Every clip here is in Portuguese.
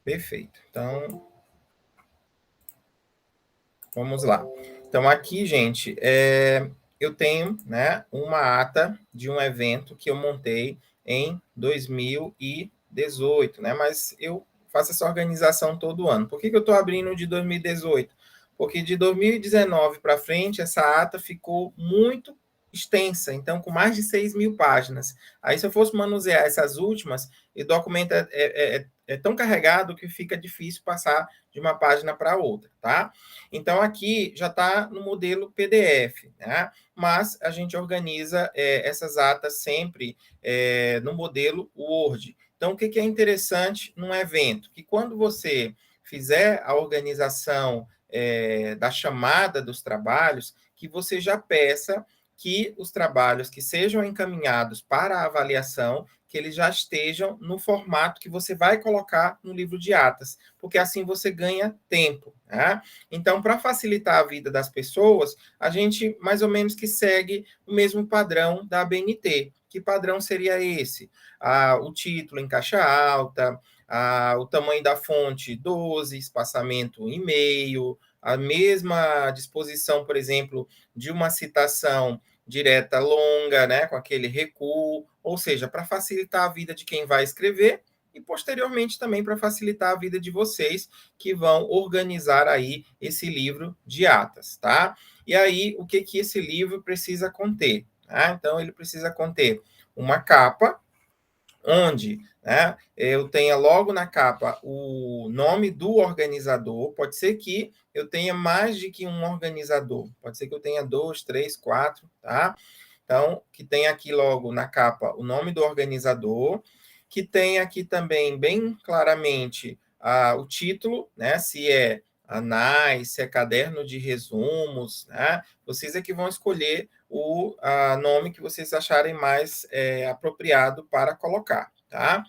Perfeito. Então, vamos lá. Então, aqui, gente, eu tenho, né, uma ata de um evento que eu montei em 2018, né? Mas eu faço essa organização todo ano. Por que eu estou abrindo de 2018? Porque de 2019 para frente, essa ata ficou muito extensa, então com mais de 6.000 páginas. Aí, se eu fosse manusear essas últimas, o documento é tão carregado que fica difícil passar de uma página para outra, tá? Então, aqui já está no modelo PDF, né? Mas a gente organiza essas atas sempre no modelo Word. Então, o que é interessante num evento? Que quando você fizer a organização da chamada dos trabalhos, que você já peça que os trabalhos que sejam encaminhados para a avaliação, que eles já estejam no formato que você vai colocar no livro de atas, porque assim você ganha tempo, né? Então, para facilitar a vida das pessoas, a gente mais ou menos que segue o mesmo padrão da ABNT. Que padrão seria esse? O título em caixa alta, o tamanho da fonte 12, espaçamento 1,5, a mesma disposição, por exemplo, de uma citação direta longa, né, com aquele recuo, ou seja, para facilitar a vida de quem vai escrever e posteriormente também para facilitar a vida de vocês que vão organizar aí esse livro de atas, tá? E aí, o que esse livro precisa conter? Tá? Então, ele precisa conter uma capa, onde, né, eu tenha logo na capa o nome do organizador. Pode ser que eu tenha mais de que um organizador, pode ser que eu tenha 2, 3, 4, tá? Então, que tenha aqui logo na capa o nome do organizador, que tenha aqui também bem claramente o título, né? Se é anais, se é caderno de resumos, né? Vocês é que vão escolher o nome que vocês acharem mais apropriado para colocar, tá?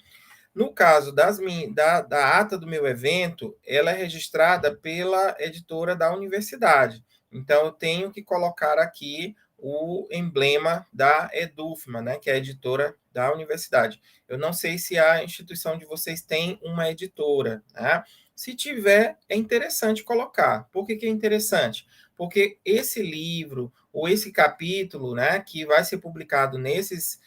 No caso da ata do meu evento, ela é registrada pela editora da universidade. Então, eu tenho que colocar aqui o emblema da Edufma, né, que é a editora da universidade. Eu não sei se a instituição de vocês tem uma editora, né? Se tiver, é interessante colocar. Por que é interessante? Porque esse livro ou esse capítulo, né, que vai ser publicado nesses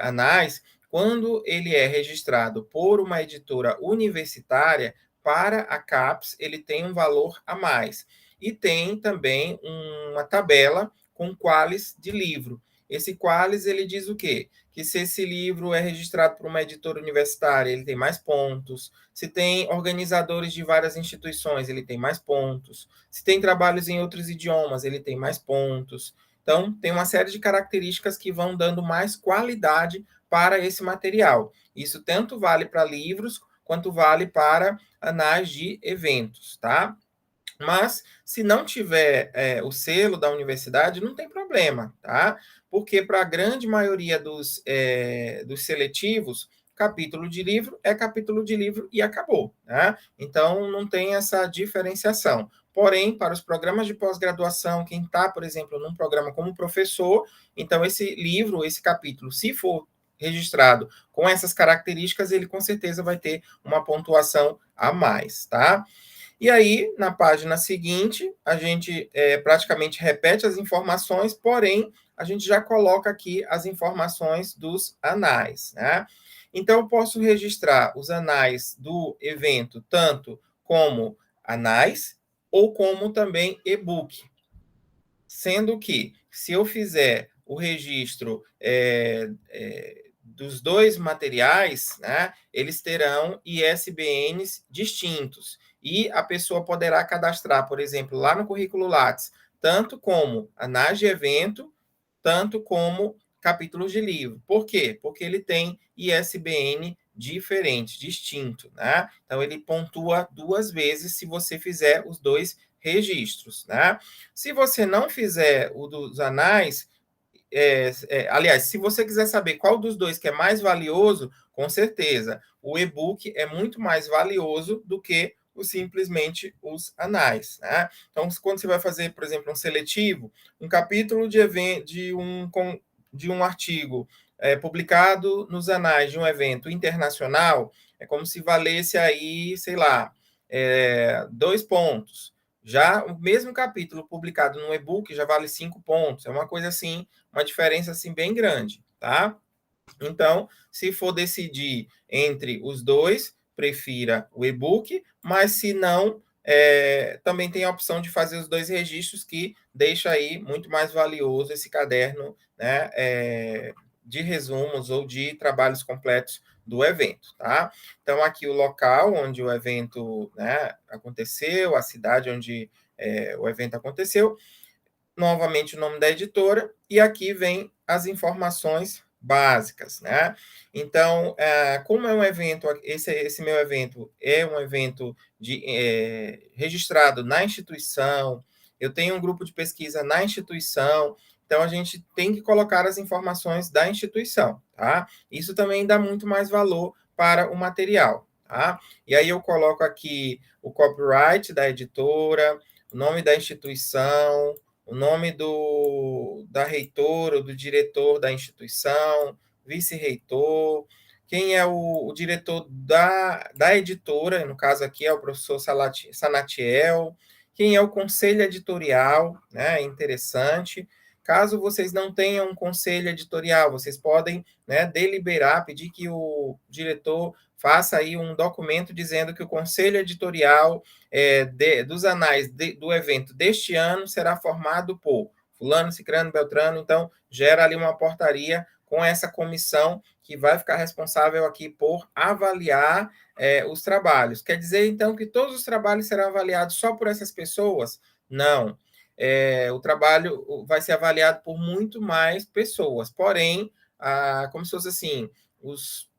anais, quando ele é registrado por uma editora universitária, para a CAPES, ele tem um valor a mais. E tem também uma tabela com quales de livro. Esse quales, ele diz o quê? Que se esse livro é registrado por uma editora universitária, ele tem mais pontos. Se tem organizadores de várias instituições, ele tem mais pontos. Se tem trabalhos em outros idiomas, ele tem mais pontos. Então, tem uma série de características que vão dando mais qualidade para esse material. Isso tanto vale para livros, quanto vale para anais de eventos, tá? Mas, se não tiver o selo da universidade, não tem problema, tá? Porque para a grande maioria dos seletivos, capítulo de livro é capítulo de livro e acabou, né? Então, não tem essa diferenciação. Porém, para os programas de pós-graduação, quem está, por exemplo, num programa como professor, então esse livro, esse capítulo, se for registrado com essas características, ele com certeza vai ter uma pontuação a mais, tá? E aí, na página seguinte, a gente praticamente repete as informações, porém, a gente já coloca aqui as informações dos anais, né? Então, eu posso registrar os anais do evento tanto como anais ou como também e-book. Sendo que, se eu fizer o registro dos dois materiais, né, eles terão ISBNs distintos. E a pessoa poderá cadastrar, por exemplo, lá no currículo Lattes, tanto como anais de evento, tanto como capítulos de livro. Por quê? Porque ele tem ISBN diferente, distinto, né? Então, ele pontua 2 vezes se você fizer os dois registros, né? Se você não fizer o dos anais, aliás, se você quiser saber qual dos dois que é mais valioso, com certeza, o e-book é muito mais valioso do que simplesmente os anais, né? Então, quando você vai fazer, por exemplo, um seletivo, um capítulo de um artigo publicado nos anais de um evento internacional, é como se valesse aí, sei lá, 2 pontos. Já o mesmo capítulo publicado no e-book já vale 5 pontos. É uma coisa assim, uma diferença assim bem grande, tá? Então, se for decidir entre os dois, prefira o e-book, mas se não, também tem a opção de fazer os dois registros, que deixa aí muito mais valioso esse caderno, né, de resumos ou de trabalhos completos do evento, tá? Então, aqui o local onde o evento, né, aconteceu, a cidade onde o evento aconteceu, novamente o nome da editora, e aqui vem as informações básicas, né? Então, como é um evento, esse meu evento é um evento registrado na instituição, eu tenho um grupo de pesquisa na instituição, então a gente tem que colocar as informações da instituição, tá? Isso também dá muito mais valor para o material, tá? E aí eu coloco aqui o copyright da editora, o nome da instituição, o nome da reitora, do diretor da instituição, vice-reitor, quem é o diretor da editora, no caso aqui é o professor Sanatiel, quem é o conselho editorial, né, interessante. Caso vocês não tenham um conselho editorial, vocês podem, né, deliberar, pedir que o diretor faça aí um documento dizendo que o conselho editorial dos anais do evento deste ano será formado por fulano, cicrano, beltrano, então gera ali uma portaria com essa comissão que vai ficar responsável aqui por avaliar os trabalhos. Quer dizer, então, que todos os trabalhos serão avaliados só por essas pessoas? Não. O trabalho vai ser avaliado por muito mais pessoas, porém, como se fosse assim, os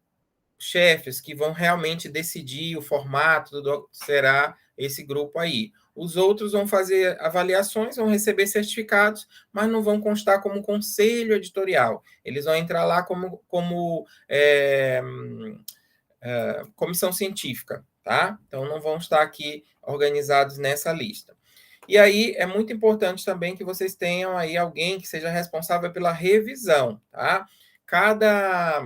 chefes que vão realmente decidir o formato será esse grupo aí. Os outros vão fazer avaliações, vão receber certificados, mas não vão constar como conselho editorial. Eles vão entrar lá como comissão científica, tá? Então não vão estar aqui organizados nessa lista. E aí é muito importante também que vocês tenham aí alguém que seja responsável pela revisão, tá? Cada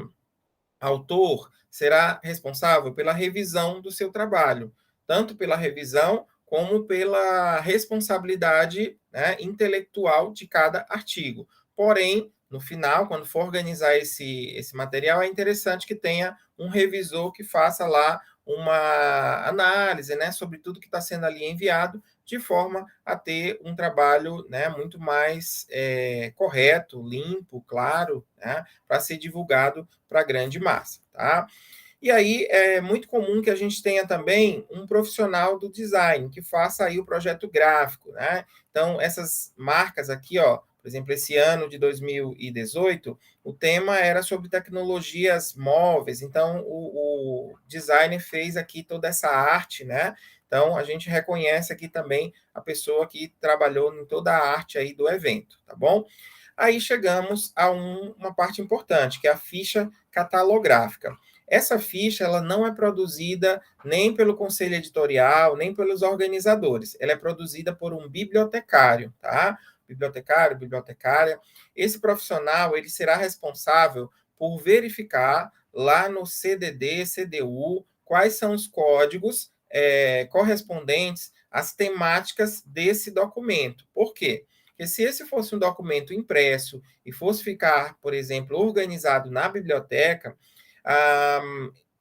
autor será responsável pela revisão do seu trabalho, tanto pela revisão como pela responsabilidade, né, intelectual de cada artigo. Porém, no final, quando for organizar esse material, é interessante que tenha um revisor que faça lá uma análise, né, sobre tudo que está sendo ali enviado, de forma a ter um trabalho, né, muito mais correto, limpo, claro, né, para ser divulgado para a grande massa, tá? E aí é muito comum que a gente tenha também um profissional do design que faça aí o projeto gráfico, né? Então, essas marcas aqui, ó, por exemplo, esse ano de 2018, o tema era sobre tecnologias móveis, então o designer fez aqui toda essa arte, né? Então, a gente reconhece aqui também a pessoa que trabalhou em toda a arte aí do evento, tá bom? Aí chegamos a uma parte importante, que é a ficha catalográfica. Essa ficha ela não é produzida nem pelo conselho editorial, nem pelos organizadores. Ela é produzida por um bibliotecário, tá? Bibliotecário, bibliotecária. Esse profissional ele será responsável por verificar lá no CDD, CDU, quais são os códigos correspondentes às temáticas desse documento. Por quê? Porque se esse fosse um documento impresso e fosse ficar, por exemplo, organizado na biblioteca, ah,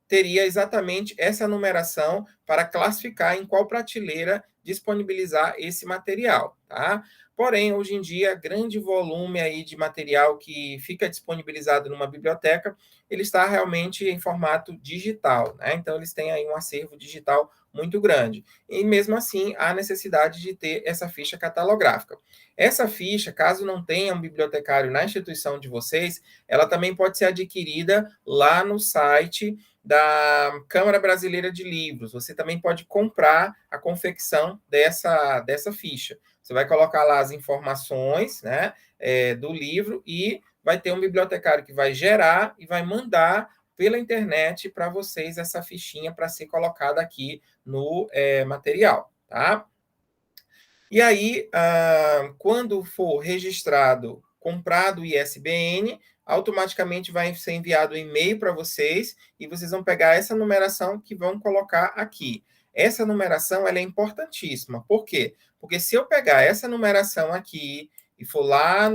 teria exatamente essa numeração para classificar em qual prateleira disponibilizar esse material, tá? Porém, hoje em dia, grande volume aí de material que fica disponibilizado numa biblioteca, ele está realmente em formato digital, né? Então, eles têm aí um acervo digital muito grande. E mesmo assim, há necessidade de ter essa ficha catalográfica. Essa ficha, caso não tenha um bibliotecário na instituição de vocês, ela também pode ser adquirida lá no site da Câmara Brasileira de Livros. Você também pode comprar a confecção dessa ficha. Você vai colocar lá as informações, né, do livro e vai ter um bibliotecário que vai gerar e vai mandar pela internet para vocês essa fichinha para ser colocada aqui no material, tá? E aí, quando for registrado, comprado o ISBN, automaticamente vai ser enviado um e-mail para vocês e vocês vão pegar essa numeração que vão colocar aqui. Essa numeração ela é importantíssima. Por quê? Porque se eu pegar essa numeração aqui e for lá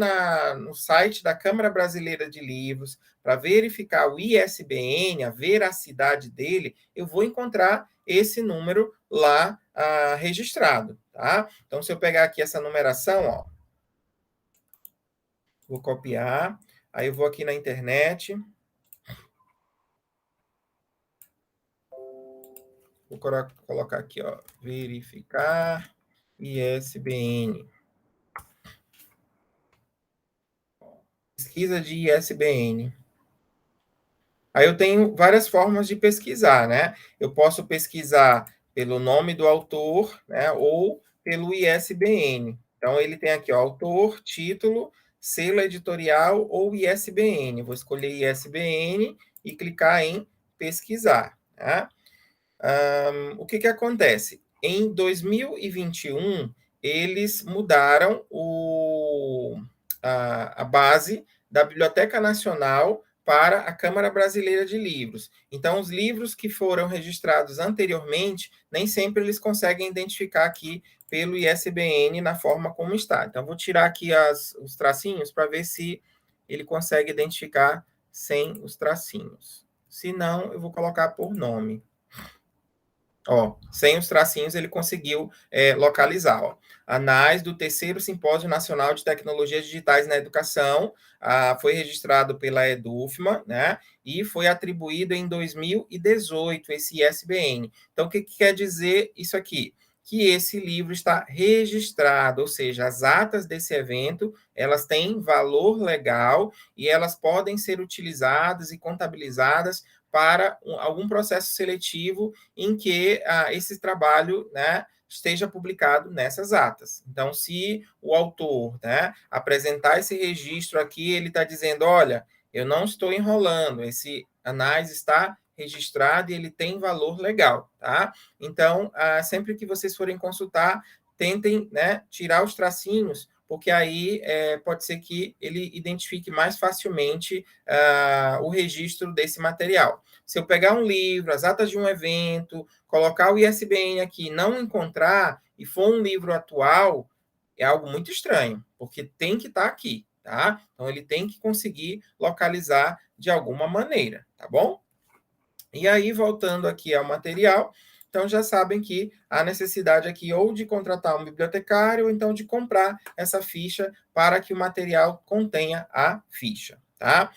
no site da Câmara Brasileira de Livros para verificar o ISBN, a veracidade dele, eu vou encontrar esse número lá registrado, tá? Então, se eu pegar aqui essa numeração, ó, vou copiar, aí eu vou aqui na internet, vou colocar aqui, ó, verificar ISBN. Pesquisa de ISBN. Aí eu tenho várias formas de pesquisar, né? Eu posso pesquisar pelo nome do autor, né? Ou pelo ISBN. Então, ele tem aqui, ó, autor, título, selo editorial ou ISBN. Vou escolher ISBN e clicar em pesquisar. Tá? O que acontece? Em 2021, eles mudaram a base da Biblioteca Nacional para a Câmara Brasileira de Livros. Então, os livros que foram registrados anteriormente, nem sempre eles conseguem identificar aqui pelo ISBN na forma como está. Então, vou tirar aqui os tracinhos para ver se ele consegue identificar sem os tracinhos. Se não, eu vou colocar por nome. Ó, sem os tracinhos ele conseguiu localizar. Ó. ANAS do terceiro Simpósio Nacional de Tecnologias Digitais na Educação, foi registrado pela Edufma, né? E foi atribuído em 2018 esse ISBN. Então, o que quer dizer isso aqui? Que esse livro está registrado, ou seja, as atas desse evento, elas têm valor legal e elas podem ser utilizadas e contabilizadas para algum processo seletivo em que esse trabalho, né, esteja publicado nessas atas. Então, se o autor, né, apresentar esse registro aqui, ele está dizendo, olha, eu não estou enrolando, esse ANAS está registrado e ele tem valor legal, tá? Então, sempre que vocês forem consultar, tentem, né, tirar os tracinhos, porque aí pode ser que ele identifique mais facilmente o registro desse material. Se eu pegar um livro, as atas de um evento, colocar o ISBN aqui, não encontrar, e for um livro atual, é algo muito estranho, porque tem que estar aqui, tá? Então, ele tem que conseguir localizar de alguma maneira, tá bom? E aí, voltando aqui ao material, então já sabem que há necessidade aqui ou de contratar um bibliotecário, ou então de comprar essa ficha para que o material contenha a ficha, tá?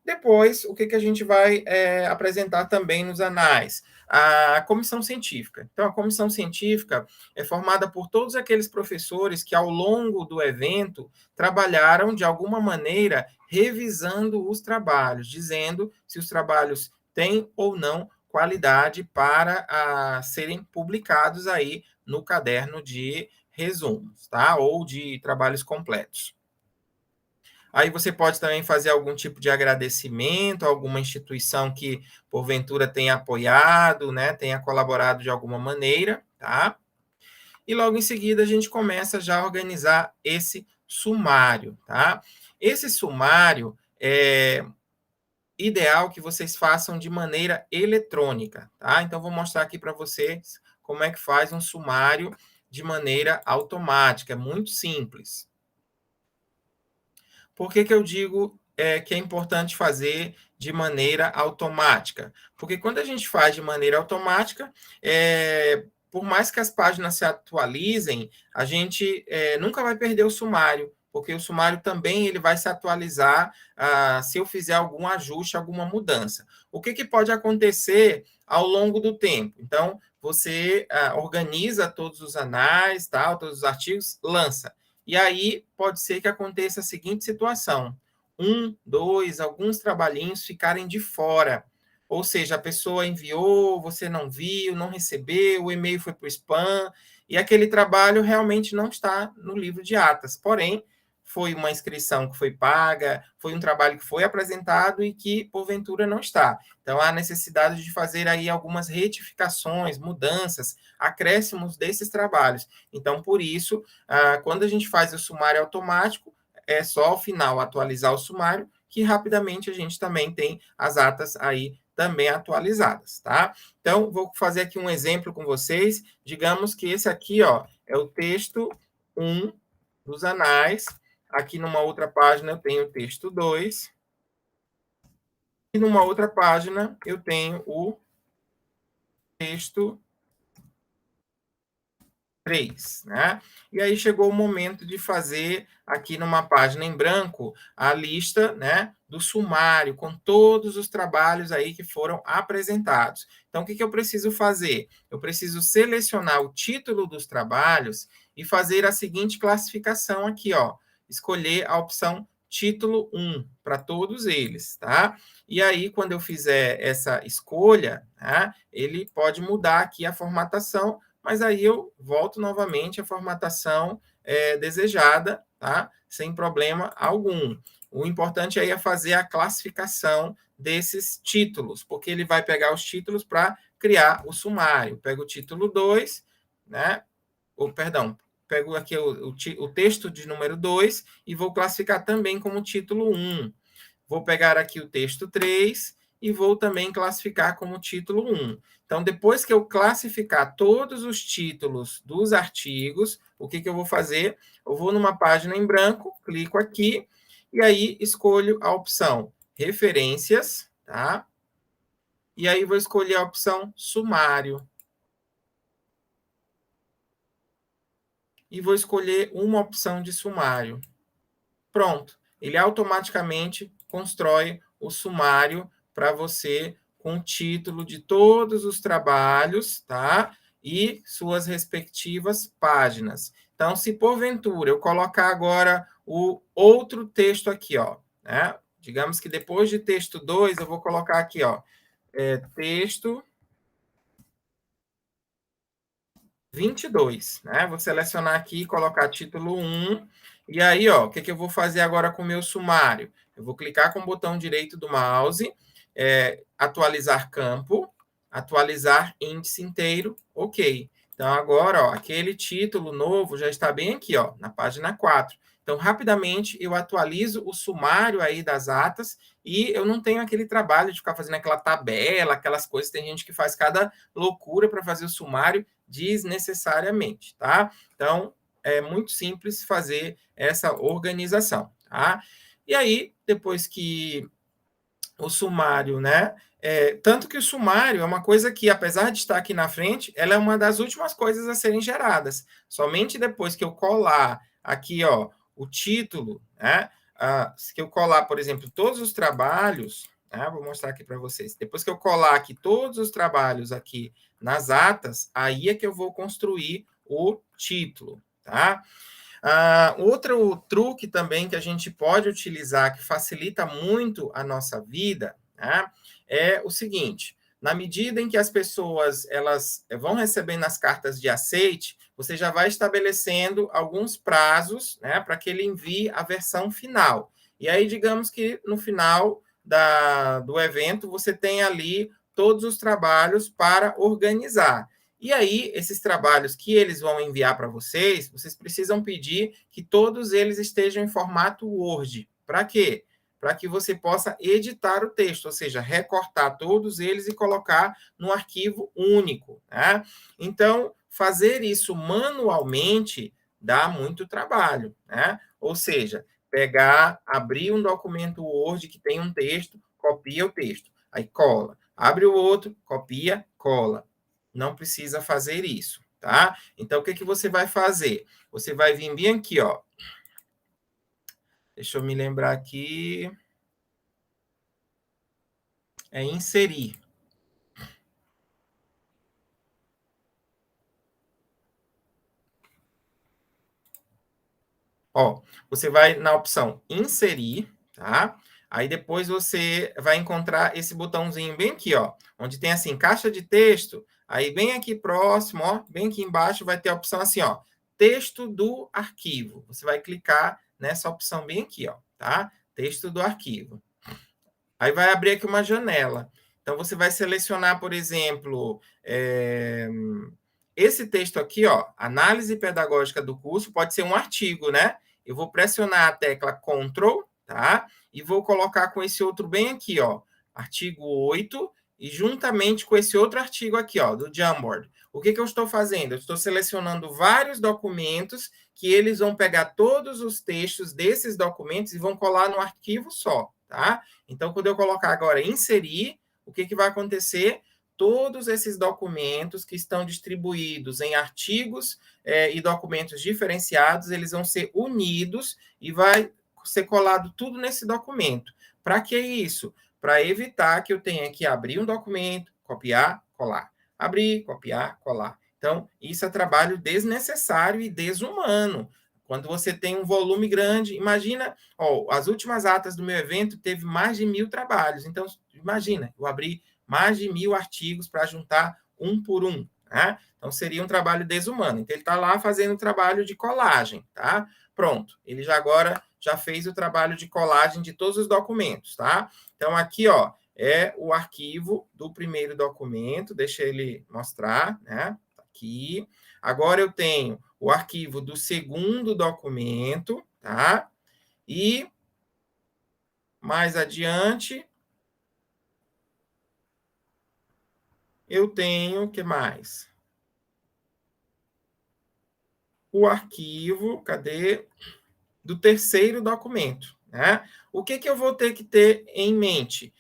Depois, o que a gente vai apresentar também nos anais? A comissão científica. Então, a comissão científica é formada por todos aqueles professores que, ao longo do evento, trabalharam, de alguma maneira, revisando os trabalhos, dizendo se os trabalhos têm ou não qualidade para serem publicados aí no caderno de resumos, tá? Ou de trabalhos completos. Aí você pode também fazer algum tipo de agradecimento a alguma instituição que, porventura, tenha apoiado, né, tenha colaborado de alguma maneira, tá? E logo em seguida a gente começa já a organizar esse sumário, tá? Esse sumário é ideal que vocês façam de maneira eletrônica, tá? Então, vou mostrar aqui para vocês como é que faz um sumário de maneira automática, é muito simples. Por que eu digo que é importante fazer de maneira automática? Porque quando a gente faz de maneira automática, por mais que as páginas se atualizem, a gente nunca vai perder o sumário, porque o sumário também ele vai se atualizar se eu fizer algum ajuste, alguma mudança. O que pode acontecer ao longo do tempo? Então, você organiza todos os anais, tal, todos os artigos, lança. E aí pode ser que aconteça a seguinte situação: alguns trabalhinhos ficarem de fora. Ou seja, a pessoa enviou, você não viu, não recebeu, o e-mail foi para o spam, e aquele trabalho realmente não está no livro de atas. Porém, foi uma inscrição que foi paga, foi um trabalho que foi apresentado e que, porventura, não está. Então, há necessidade de fazer aí algumas retificações, mudanças, acréscimos desses trabalhos. Então, por isso, quando a gente faz o sumário automático, é só ao final atualizar o sumário que rapidamente a gente também tem as atas aí também atualizadas, tá? Então, vou fazer aqui um exemplo com vocês. Digamos que esse aqui, ó, é o texto 1 dos anais. Aqui numa outra página eu tenho o texto 2. E numa outra página eu tenho o texto 3, né? E aí chegou o momento de fazer aqui numa página em branco a lista, né, do sumário com todos os trabalhos aí que foram apresentados. Então, o que eu preciso fazer? Eu preciso selecionar o título dos trabalhos e fazer a seguinte classificação aqui, ó. Escolher a opção título 1 para todos eles, tá? E aí, quando eu fizer essa escolha, né, ele pode mudar aqui a formatação, mas aí eu volto novamente à formatação desejada, tá? Sem problema algum. O importante aí é fazer a classificação desses títulos, porque ele vai pegar os títulos para criar o sumário. Pega o título 2, né? Perdão, pego aqui o texto de número 2 e vou classificar também como título 1. Vou pegar aqui o texto 3 e vou também classificar como título 1. Então, depois que eu classificar todos os títulos dos artigos, o que eu vou fazer? Eu vou numa página em branco, clico aqui, e aí escolho a opção referências, tá? E aí vou escolher a opção sumário. E vou escolher uma opção de sumário. Pronto. Ele automaticamente constrói o sumário para você com o título de todos os trabalhos, tá? E suas respectivas páginas. Então, se porventura eu colocar agora o outro texto aqui, ó, né? Digamos que depois de texto 2, eu vou colocar aqui, ó, texto 22, né? Vou selecionar aqui, colocar título 1, e aí, ó, o que eu vou fazer agora com o meu sumário? Eu vou clicar com o botão direito do mouse, atualizar campo, atualizar índice inteiro, ok. Então, agora, ó, aquele título novo já está bem aqui, ó, na página 4. Então, rapidamente, eu atualizo o sumário aí das atas e eu não tenho aquele trabalho de ficar fazendo aquela tabela, aquelas coisas. Tem gente que faz cada loucura para fazer o sumário desnecessariamente, tá? Então, é muito simples fazer essa organização, tá? E aí, depois que o sumário, né? Tanto que o sumário é uma coisa que, apesar de estar aqui na frente, ela é uma das últimas coisas a serem geradas. Somente depois que eu colar aqui, ó, o título, né? Se eu colar, por exemplo, todos os trabalhos, né? Vou mostrar aqui para vocês. Depois que eu colar aqui todos os trabalhos aqui nas atas, aí é que eu vou construir o título, tá? Outro truque também que a gente pode utilizar, que facilita muito a nossa vida, né, é o seguinte: na medida em que as pessoas elas vão recebendo as cartas de aceite, você já vai estabelecendo alguns prazos, né, para que ele envie a versão final. E aí, digamos que no final do evento, você tem ali todos os trabalhos para organizar. E aí, esses trabalhos que eles vão enviar para vocês, vocês precisam pedir que todos eles estejam em formato Word. Para quê? Para que você possa editar o texto, ou seja, recortar todos eles e colocar no arquivo único, né? Então, fazer isso manualmente dá muito trabalho, né? Ou seja, pegar, abrir um documento Word que tem um texto, copia o texto, aí cola. Abre o outro, copia, cola. Não precisa fazer isso, tá? Então, o que você vai fazer? Você vai vir bem aqui, ó. Deixa eu me lembrar aqui. É inserir. Ó, você vai na opção inserir, tá? Aí depois você vai encontrar esse botãozinho bem aqui, ó, onde tem assim, caixa de texto. Aí bem aqui próximo, ó, bem aqui embaixo vai ter a opção assim, ó, texto do arquivo. Você vai clicar nessa opção bem aqui, ó, tá? Texto do arquivo. Aí vai abrir aqui uma janela. Então você vai selecionar, por exemplo, esse texto aqui, ó, análise pedagógica do curso, pode ser um artigo, né? Eu vou pressionar a tecla Ctrl, tá? e vou colocar com esse outro bem aqui, ó, artigo 8, e juntamente com esse outro artigo aqui, ó, do Jamboard. O que eu estou fazendo? Eu estou selecionando vários documentos que eles vão pegar todos os textos desses documentos e vão colar no arquivo só, tá? Então, quando eu colocar agora inserir, o que vai acontecer? Todos esses documentos que estão distribuídos em artigos e documentos diferenciados, eles vão ser unidos e vai ser colado tudo nesse documento. Para que isso? Para evitar que eu tenha que abrir um documento, copiar, colar. Abrir, copiar, colar. Então, isso é trabalho desnecessário e desumano. Quando você tem um volume grande, imagina, ó, as últimas atas do meu evento teve mais de 1.000 trabalhos. Então, imagina, eu abri mais de 1.000 artigos para juntar um por um. Né? Então, seria um trabalho desumano. Então, ele está lá fazendo o trabalho de colagem. Tá? Pronto, ele já fez o trabalho de colagem de todos os documentos. Tá? Então, aqui, ó, é o arquivo do primeiro documento. Deixa ele mostrar, né? Aqui. Agora eu tenho o arquivo do segundo documento, tá? E mais adiante eu tenho o que mais? O arquivo, cadê? Do terceiro documento, né? O que eu vou ter que ter em mente?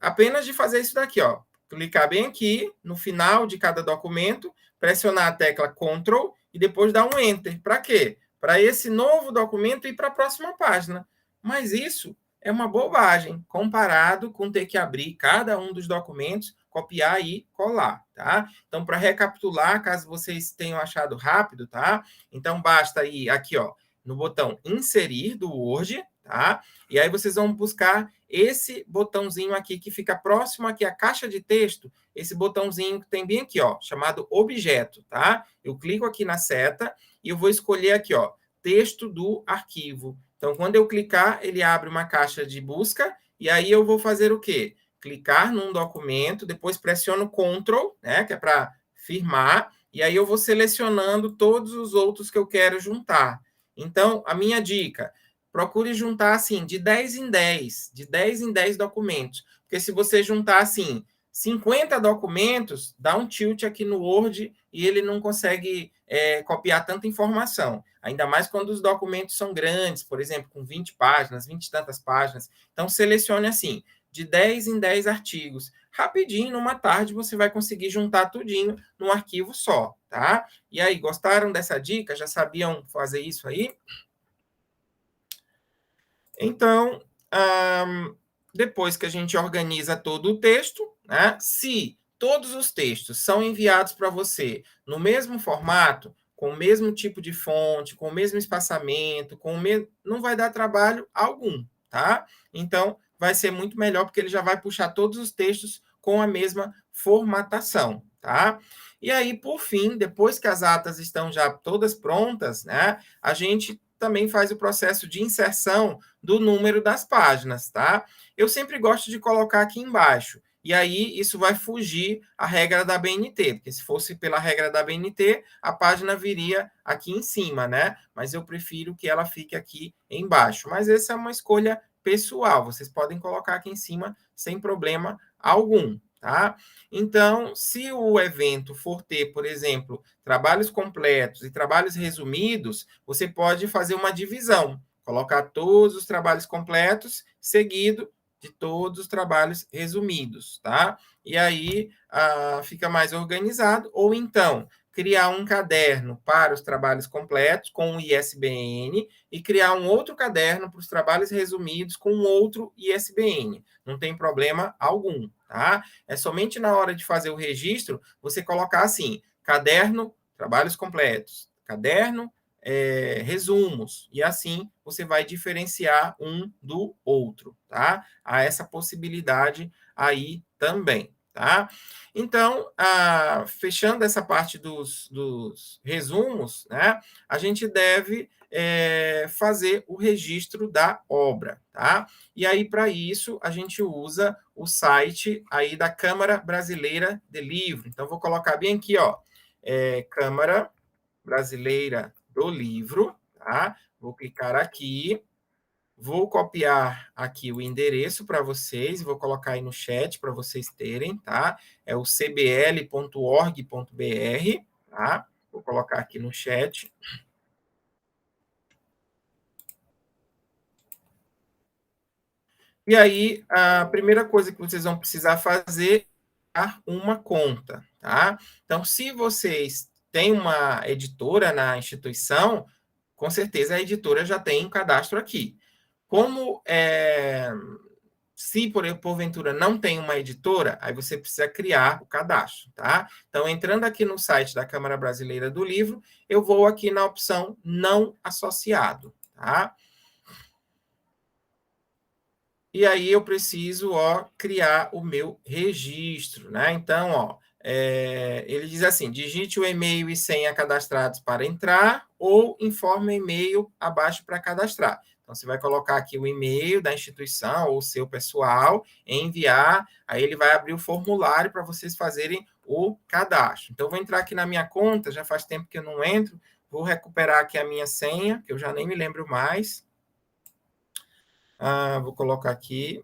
Apenas de fazer isso daqui, ó. Clicar bem aqui, no final de cada documento, pressionar a tecla Ctrl e depois dar um Enter. Para quê? Para esse novo documento ir para a próxima página. Mas isso é uma bobagem, comparado com ter que abrir cada um dos documentos, copiar e colar, tá? Então, para recapitular, caso vocês tenham achado rápido, tá? Então, basta ir aqui, ó, no botão Inserir do Word, tá? E aí vocês vão buscar esse botãozinho aqui que fica próximo aqui à caixa de texto, esse botãozinho que tem bem aqui, ó, chamado Objeto, tá? Eu clico aqui na seta e eu vou escolher aqui, ó, texto do arquivo. Então, quando eu clicar, ele abre uma caixa de busca e aí eu vou fazer o quê? Clicar num documento, depois pressiono Ctrl, né, que é para firmar, e aí eu vou selecionando todos os outros que eu quero juntar. Então, a minha dica, procure juntar assim, de 10 em 10, de 10 em 10 documentos. Porque se você juntar assim, 50 documentos, dá um tilt aqui no Word e ele não consegue copiar tanta informação. Ainda mais quando os documentos são grandes, por exemplo, com 20 páginas, 20 e tantas páginas. Então, selecione assim, de 10 em 10 artigos. Rapidinho, numa tarde, você vai conseguir juntar tudinho num arquivo só, tá? E aí, gostaram dessa dica? Já sabiam fazer isso aí? Então, depois que a gente organiza todo o texto, né, se todos os textos são enviados para você no mesmo formato, com o mesmo tipo de fonte, com o mesmo espaçamento, não vai dar trabalho algum, tá? Então, vai ser muito melhor, porque ele já vai puxar todos os textos com a mesma formatação, tá? E aí, por fim, depois que as atas estão já todas prontas, né, a gente também faz o processo de inserção do número das páginas, tá? Eu sempre gosto de colocar aqui embaixo. E aí, isso vai fugir a regra da BNT, porque se fosse pela regra da BNT, a página viria aqui em cima, né? Mas eu prefiro que ela fique aqui embaixo. Mas essa é uma escolha pessoal. Vocês podem colocar aqui em cima sem problema algum, tá? Então, se o evento for ter, por exemplo, trabalhos completos e trabalhos resumidos, você pode fazer uma divisão, colocar todos os trabalhos completos seguido de todos os trabalhos resumidos, tá? E aí fica mais organizado, ou então criar um caderno para os trabalhos completos com o ISBN e criar um outro caderno para os trabalhos resumidos com outro ISBN. Não tem problema algum, tá? É somente na hora de fazer o registro você colocar assim: caderno, trabalhos completos, caderno, resumos, e assim você vai diferenciar um do outro, tá? Há essa possibilidade aí também, tá? Então, fechando essa parte dos resumos, né, a gente deve fazer o registro da obra, tá? E aí, para isso, a gente usa o site aí da Câmara Brasileira de Livro. Então, vou colocar bem aqui, ó, Câmara Brasileira do Livro, tá? Vou clicar aqui Vou copiar aqui o endereço para vocês, vou colocar aí no chat para vocês terem, tá? É o cbl.org.br, tá? Vou colocar aqui no chat. E aí, a primeira coisa que vocês vão precisar fazer é uma conta, tá? Então, se vocês têm uma editora na instituição, com certeza a editora já tem um cadastro aqui. Como se porventura não tem uma editora, aí você precisa criar o cadastro, tá? Então, entrando aqui no site da Câmara Brasileira do Livro, eu vou aqui na opção não associado, tá? E aí eu preciso, criar o meu registro, né? Então, ele diz assim: digite o e-mail e senha cadastrados para entrar ou informe o e-mail abaixo para cadastrar. Então, você vai colocar aqui o e-mail da instituição ou seu pessoal, enviar, aí ele vai abrir o formulário para vocês fazerem o cadastro. Então, vou entrar aqui na minha conta, já faz tempo que eu não entro, vou recuperar aqui a minha senha, que eu já nem me lembro mais. Vou colocar aqui.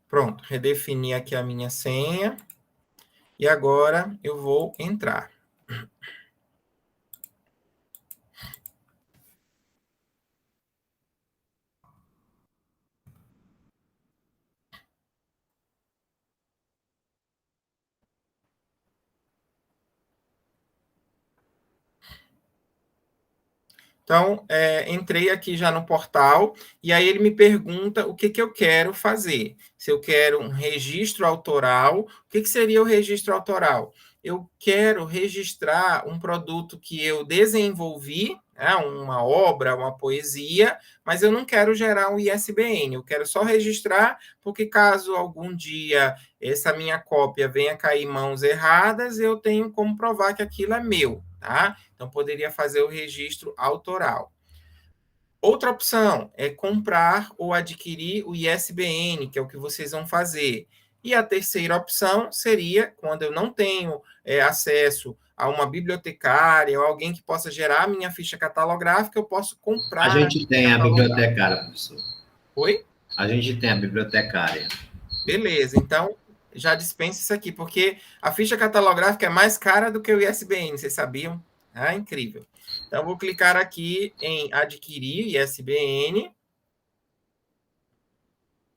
Pronto, redefini aqui a minha senha. E agora eu vou entrar. Então, entrei aqui já no portal, e aí ele me pergunta o que, que eu quero fazer. Se eu quero um registro autoral, o que, que seria o registro autoral? Eu quero registrar um produto que eu desenvolvi, né, uma obra, uma poesia, mas eu não quero gerar um ISBN, eu quero só registrar, porque caso algum dia essa minha cópia venha cair em mãos erradas, eu tenho como provar que aquilo é meu, tá? Então, poderia fazer o registro autoral. Outra opção é comprar ou adquirir o ISBN, que é o que vocês vão fazer. E a terceira opção seria, quando eu não tenho acesso a uma bibliotecária ou alguém que possa gerar a minha ficha catalográfica, eu posso comprar a gente tem a bibliotecária, professor. Oi? A gente tem a bibliotecária. Beleza, então já dispensa isso aqui, porque a ficha catalográfica é mais cara do que o ISBN, vocês sabiam? Incrível. Então, vou clicar aqui em adquirir ISBN.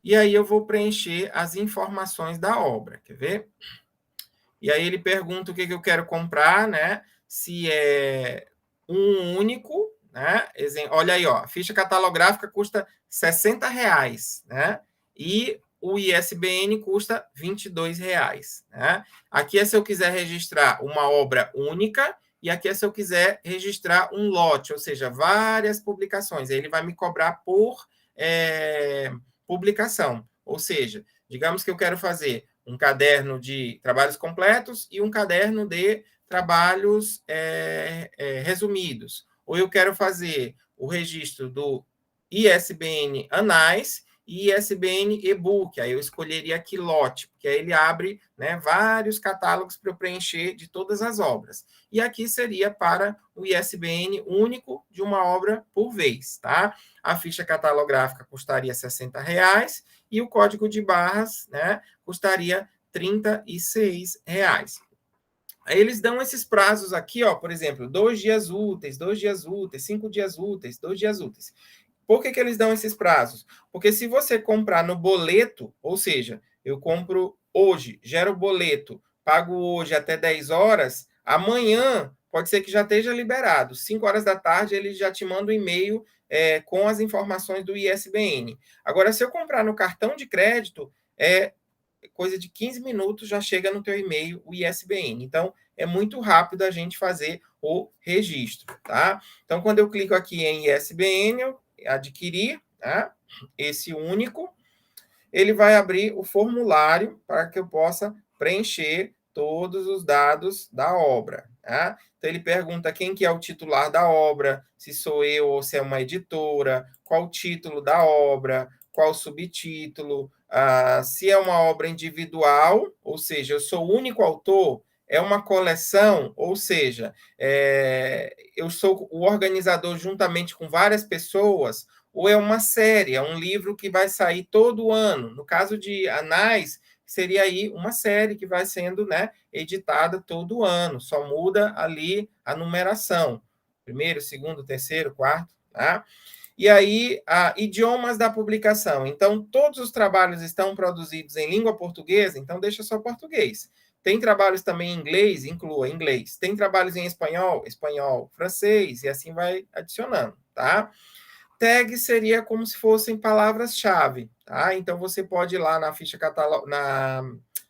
E aí eu vou preencher as informações da obra, quer ver? E aí ele pergunta o que eu quero comprar, né? Se é um único, né? Olha aí, a ficha catalográfica custa R$60, né? E o ISBN custa R$22, né? Aqui é se eu quiser registrar uma obra única e aqui é se eu quiser registrar um lote, ou seja, várias publicações. Aí ele vai me cobrar por publicação. Ou seja, digamos que eu quero fazer um caderno de trabalhos completos e um caderno de trabalhos resumidos. Ou eu quero fazer o registro do ISBN Anais e ISBN e-book. Aí eu escolheria aqui lote, porque aí ele abre, né, vários catálogos para eu preencher de todas as obras. E aqui seria para o ISBN único de uma obra por vez, tá? A ficha catalográfica custaria R$60 e o código de barras, né, custaria R$36. Aí eles dão esses prazos aqui, por exemplo, 2 dias úteis, 2 dias úteis, 5 dias úteis, 2 dias úteis. Por que eles dão esses prazos? Porque se você comprar no boleto, ou seja, eu compro hoje, gero o boleto, pago hoje até 10 horas, amanhã pode ser que já esteja liberado. 5 horas da tarde, ele já te manda um e-mail com as informações do ISBN. Agora, se eu comprar no cartão de crédito, coisa de 15 minutos já chega no teu e-mail o ISBN. Então, é muito rápido a gente fazer o registro, tá? Então, quando eu clico aqui em ISBN, eu adquirir, tá? Esse único, ele vai abrir o formulário para que eu possa preencher todos os dados da obra. Tá? Então, ele pergunta quem que é o titular da obra, se sou eu ou se é uma editora, qual o título da obra, qual o subtítulo, se é uma obra individual, ou seja, eu sou o único autor, é uma coleção, ou seja, eu sou o organizador juntamente com várias pessoas, ou é uma série, é um livro que vai sair todo ano. No caso de Anais, seria aí uma série que vai sendo, né, editada todo ano, só muda ali a numeração. Primeiro, segundo, terceiro, quarto, tá? E aí, idiomas da publicação. Então, todos os trabalhos estão produzidos em língua portuguesa, então deixa só português. Tem trabalhos também em inglês, inclua inglês. Tem trabalhos em espanhol, espanhol, francês, e assim vai adicionando, tá? Tag seria como se fossem palavras-chave, tá? Então, você pode ir lá na ficha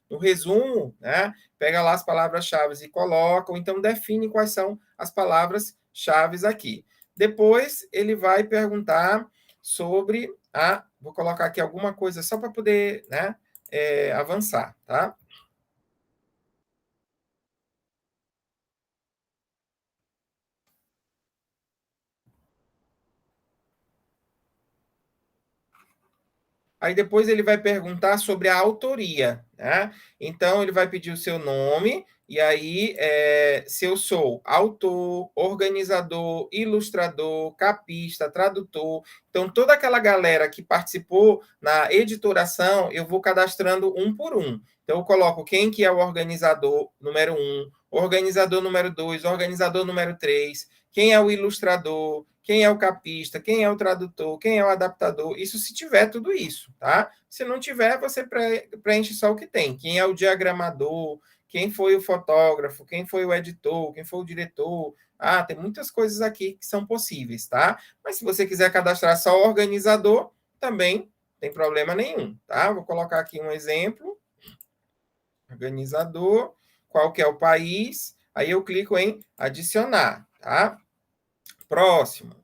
no resumo, né? Pega lá as palavras-chave e coloca, ou então define quais são as palavras-chave aqui. Depois, ele vai perguntar sobre vou colocar aqui alguma coisa só para poder, né, avançar, tá? Aí depois ele vai perguntar sobre a autoria, né? Então ele vai pedir o seu nome, e aí se eu sou autor, organizador, ilustrador, capista, tradutor. Então, toda aquela galera que participou na editoração, eu vou cadastrando um por um. Então, eu coloco quem que é o organizador número 1, organizador número 2, organizador número 3, quem é o ilustrador, quem é o capista, quem é o tradutor, quem é o adaptador, isso se tiver tudo isso, tá? Se não tiver, você preenche só o que tem. Quem é o diagramador, quem foi o fotógrafo, quem foi o editor, quem foi o diretor. Tem muitas coisas aqui que são possíveis, tá? Mas se você quiser cadastrar só o organizador, também não tem problema nenhum, tá? Vou colocar aqui um exemplo. Organizador, qual que é o país, aí eu clico em adicionar, tá? Próximo.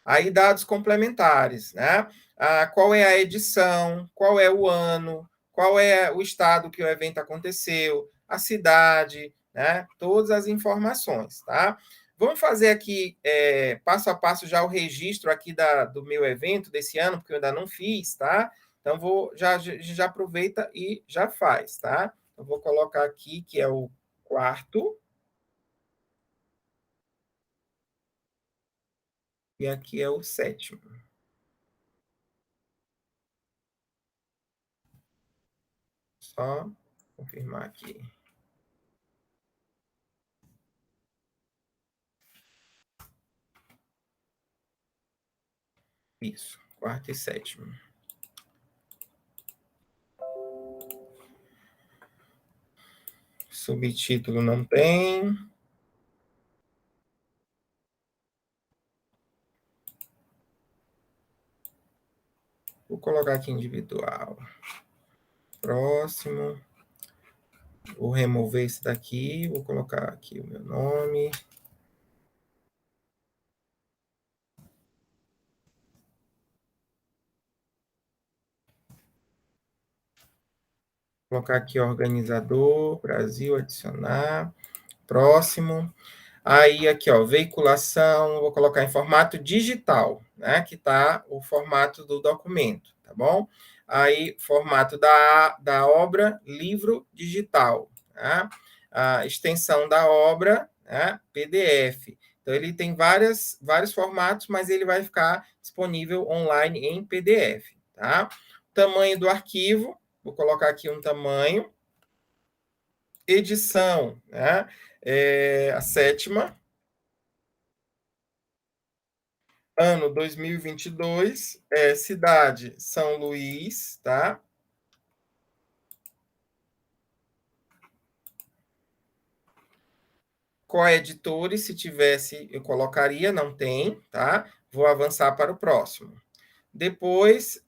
Aí dados complementares, né? Qual é a edição, qual é o ano, qual é o estado que o evento aconteceu, a cidade, né? Todas as informações, tá? Vamos fazer aqui passo a passo já o registro aqui do meu evento desse ano, porque eu ainda não fiz, tá? Então já aproveita e já faz, tá? Eu vou colocar aqui que é o quarto. E aqui é o sétimo. Só confirmar aqui. Isso, quarto e sétimo. Subtítulo não tem. Vou colocar aqui individual. Próximo. Vou remover esse daqui. Vou colocar aqui o meu nome. Vou colocar aqui organizador, Brasil, adicionar. Próximo. Aí, aqui, ó, veiculação, vou colocar em formato digital, né? Que tá o formato do documento, tá bom? Aí, formato da obra, livro digital, tá? A extensão da obra, né? PDF. Então, ele tem vários formatos, mas ele vai ficar disponível online em PDF, tá? Tamanho do arquivo, vou colocar aqui um tamanho. Edição, né? A sétima. Ano 2022, cidade São Luís, tá? Coeditores, se tivesse, eu colocaria, não tem, tá? Vou avançar para o próximo. Depois,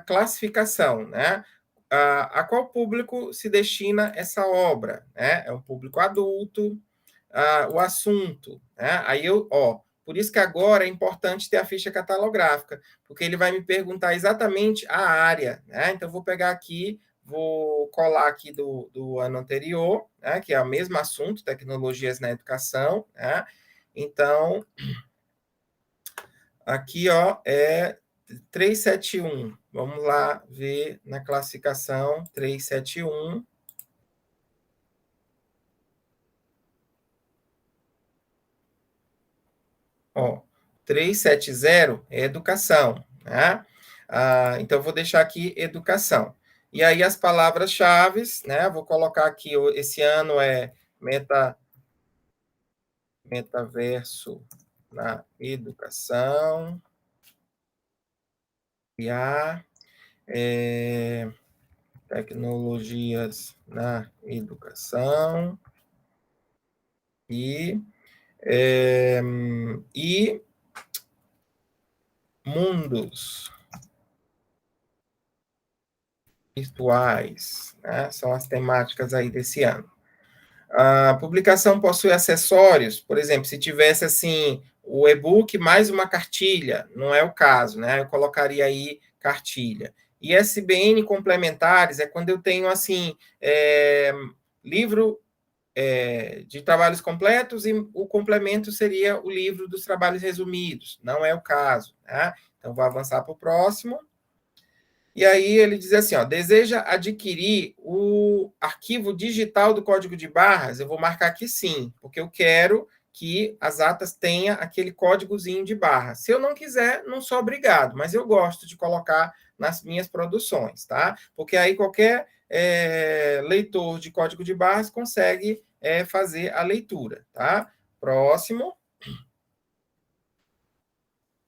classificação, né? A qual público se destina essa obra, né? É um público adulto, o assunto, né? Aí por isso que agora é importante ter a ficha catalográfica, porque ele vai me perguntar exatamente a área, né? Então, eu vou pegar aqui vou colar aqui do ano anterior, né, que é o mesmo assunto, tecnologias na educação, né? Então, aqui, ó, é 371. Vamos lá ver na classificação 371. Ó, 370 é educação, né? Então, eu vou deixar aqui educação. E aí, as palavras-chave, né? Vou colocar aqui, esse ano é metaverso na educação. Tecnologias na educação e mundos virtuais, né? São as temáticas aí desse ano. A publicação possui acessórios, por exemplo, se tivesse assim o e-book mais uma cartilha, não é o caso, né? Eu colocaria aí cartilha. ISBN complementares é quando eu tenho assim livro de trabalhos completos e o complemento seria o livro dos trabalhos resumidos. Não é o caso, né? Então vou avançar para o próximo. E aí ele diz assim, ó, deseja adquirir o arquivo digital do código de barras? Eu vou marcar aqui sim, porque eu quero que as atas tenham aquele códigozinho de barra. Se eu não quiser, não sou obrigado, mas eu gosto de colocar nas minhas produções, tá? Porque aí qualquer leitor de código de barras consegue fazer a leitura, tá? Próximo.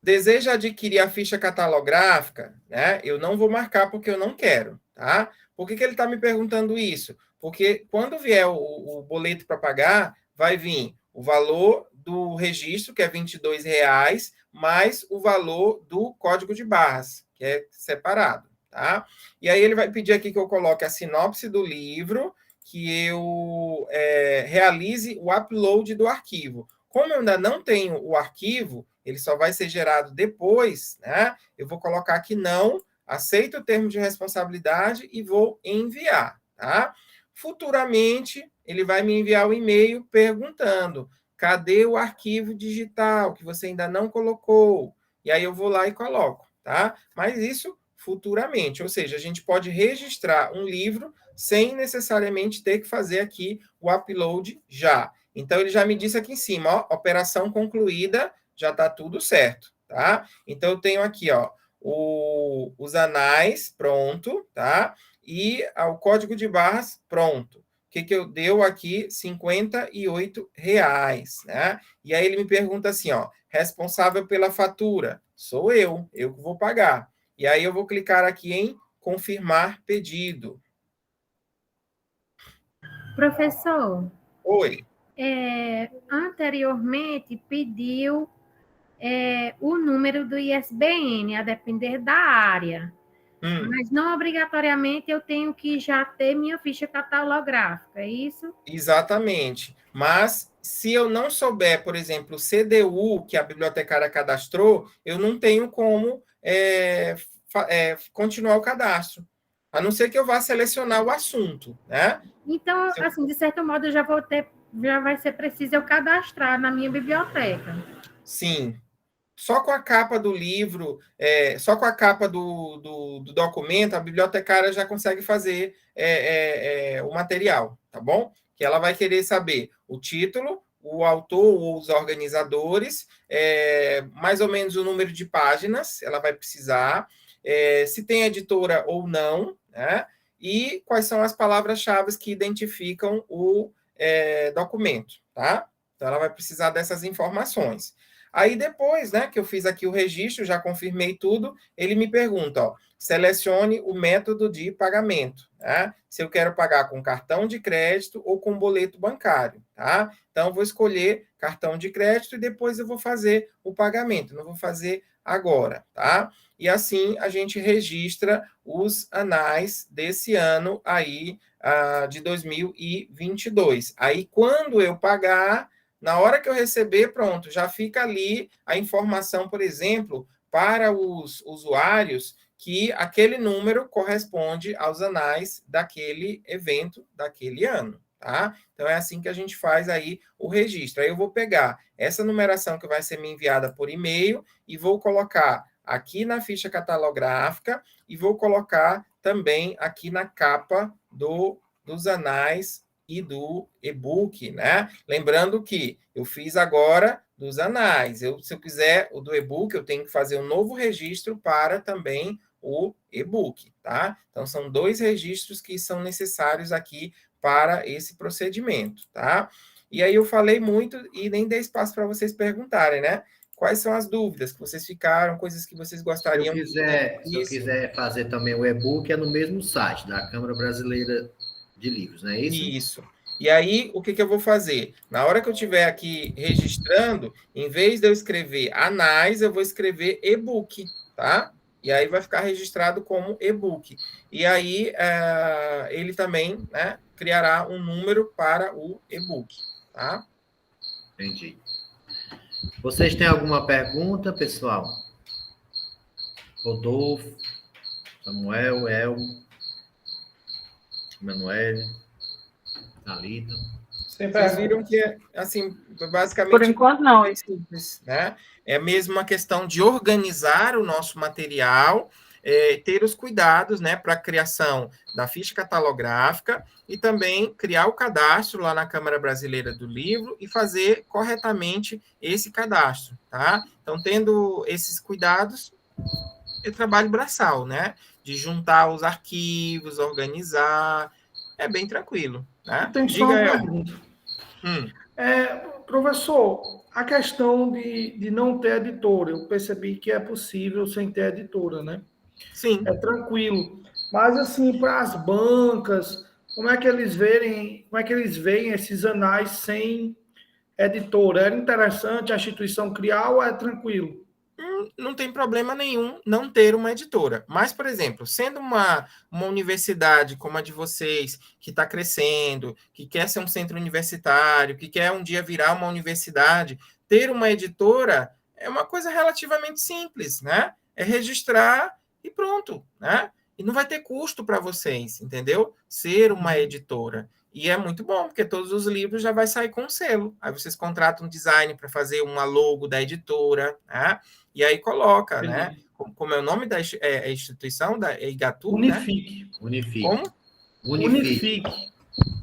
Deseja adquirir a ficha catalográfica, né? Eu não vou marcar porque eu não quero, tá? Por que ele está me perguntando isso? Porque quando vier o boleto para pagar, vai vir o valor do registro, que é R$ 22,00, mais o valor do código de barras, que é separado, tá? E aí ele vai pedir aqui que eu coloque a sinopse do livro, que eu realize o upload do arquivo. Como eu ainda não tenho o arquivo, ele só vai ser gerado depois, né? Eu vou colocar aqui não, aceito o termo de responsabilidade e vou enviar, tá? Futuramente, ele vai me enviar o e-mail perguntando: cadê o arquivo digital que você ainda não colocou? E aí eu vou lá e coloco, tá? Mas isso futuramente, ou seja, a gente pode registrar um livro sem necessariamente ter que fazer aqui o upload já. Então, ele já me disse aqui em cima, ó, operação concluída, já está tudo certo, tá? Então, eu tenho aqui, ó, os anais pronto, tá? E o código de barras pronto. O que eu deu aqui? R$ 58,00, né? E aí ele me pergunta assim, ó, responsável pela fatura? Sou eu que vou pagar. E aí eu vou clicar aqui em confirmar pedido. Professor. Oi. Anteriormente pediu o número do ISBN, a depender da área. Mas não obrigatoriamente eu tenho que já ter minha ficha catalográfica, é isso? Exatamente. Mas se eu não souber, por exemplo, o CDU que a bibliotecária cadastrou, eu não tenho como continuar o cadastro. A não ser que eu vá selecionar o assunto, né? Então, assim, de certo modo, já vai ser preciso eu cadastrar na minha biblioteca. Sim. Só com a capa do livro, só com a capa do documento, a bibliotecária já consegue fazer o material, tá bom? Que ela vai querer saber o título, o autor ou os organizadores, mais ou menos o número de páginas, ela vai precisar, se tem editora ou não, né? E quais são as palavras-chave que identificam o documento, tá? Então, ela vai precisar dessas informações. Aí depois, né, que eu fiz aqui o registro, já confirmei tudo, ele me pergunta, ó, selecione o método de pagamento, tá? Se eu quero pagar com cartão de crédito ou com boleto bancário, tá? Então, eu vou escolher cartão de crédito e depois eu vou fazer o pagamento, não vou fazer agora, tá? E assim a gente registra os anais desse ano aí, de 2022. Aí, quando eu pagar, na hora que eu receber, pronto, já fica ali a informação, por exemplo, para os usuários que aquele número corresponde aos anais daquele evento, daquele ano, tá? Então, é assim que a gente faz aí o registro. Aí eu vou pegar essa numeração que vai ser me enviada por e-mail e vou colocar aqui na ficha catalográfica e vou colocar também aqui na capa dos anais e do e-book, né? Lembrando que eu fiz agora dos anais. Se eu quiser o do e-book, eu tenho que fazer um novo registro para também o e-book, tá? Então, são 2 registros que são necessários aqui para esse procedimento, tá? E aí eu falei muito e nem dei espaço para vocês perguntarem, né? Quais são as dúvidas que vocês ficaram, coisas que vocês gostariam de se eu quiser fazer também o e-book, é no mesmo site da Câmara Brasileira de Livros, não é isso? Isso. E aí, o que eu vou fazer? Na hora que eu estiver aqui registrando, em vez de eu escrever anais, eu vou escrever e-book, tá? E aí vai ficar registrado como e-book. E aí, ele também, né, criará um número para o e-book, tá? Entendi. Vocês têm alguma pergunta, pessoal? Rodolfo, Samuel, Elmo, Emanuele, Thalita. Vocês viram que, assim, basicamente... Por enquanto, não. É simples, né? É mesmo uma questão de organizar o nosso material, ter os cuidados, né, para a criação da ficha catalográfica e também criar o cadastro lá na Câmara Brasileira do Livro e fazer corretamente esse cadastro, tá? Então, tendo esses cuidados, é trabalho braçal, né? De juntar os arquivos, organizar, é bem tranquilo, né? Tem só uma pergunta. Professor, a questão de não ter editora, eu percebi que é possível sem ter editora, né? Sim. É tranquilo. Mas, assim, para as bancas, como é que eles veem esses anais sem editora? Era interessante a instituição criar ou é tranquilo? Não tem problema nenhum não ter uma editora. Mas, por exemplo, sendo uma universidade como a de vocês, que está crescendo, que quer ser um centro universitário, que quer um dia virar uma universidade, ter uma editora é uma coisa relativamente simples, né? É registrar e pronto, né? E não vai ter custo para vocês, entendeu? Ser uma editora. E é muito bom, porque todos os livros já vai sair com selo. Aí vocês contratam um design para fazer uma logo da editora, né? E aí coloca, né? Como é o nome da instituição, da Igatu, Unifique. Né? Unifique. Como?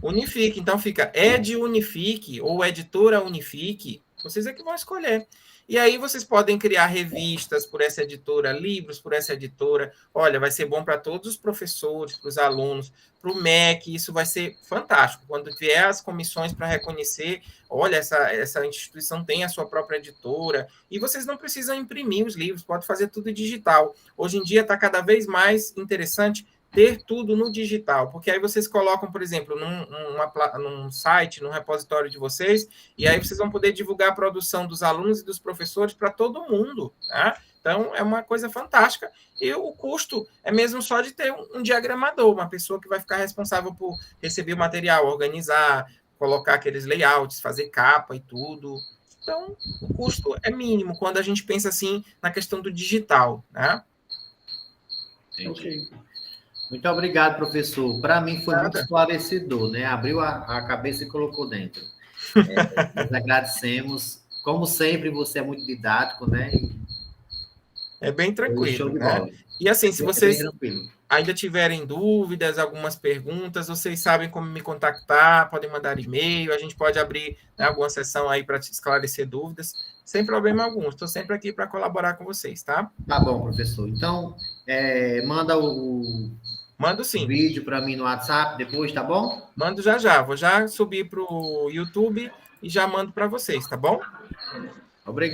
Unifique. Então fica Ed Unifique ou Editora Unifique. Vocês é que vão escolher. E aí vocês podem criar revistas por essa editora, livros por essa editora. Olha, vai ser bom para todos os professores, para os alunos, para o MEC, isso vai ser fantástico. Quando vier as comissões para reconhecer, olha, essa instituição tem a sua própria editora, e vocês não precisam imprimir os livros, pode fazer tudo digital. Hoje em dia está cada vez mais interessante ter tudo no digital, porque aí vocês colocam, por exemplo, num site, num repositório de vocês, e aí vocês vão poder divulgar a produção dos alunos e dos professores para todo mundo, né? Então, é uma coisa fantástica, e o custo é mesmo só de ter um diagramador, uma pessoa que vai ficar responsável por receber o material, organizar, colocar aqueles layouts, fazer capa e tudo. Então, o custo é mínimo quando a gente pensa assim na questão do digital, né? Ok. Muito obrigado, professor. Para mim foi muito esclarecedor, né? Abriu a cabeça e colocou dentro. Nós agradecemos. Como sempre, você é muito didático, né? É bem tranquilo, né? E assim, se vocês ainda tiverem dúvidas, algumas perguntas, vocês sabem como me contactar, podem mandar e-mail, a gente pode abrir, né, alguma sessão aí para te esclarecer dúvidas, sem problema algum. Estou sempre aqui para colaborar com vocês, tá? Tá bom, professor. Então, Mando sim. O vídeo para mim no WhatsApp depois, tá bom? Mando já. Vou já subir para o YouTube e já mando para vocês, tá bom? Obrigado.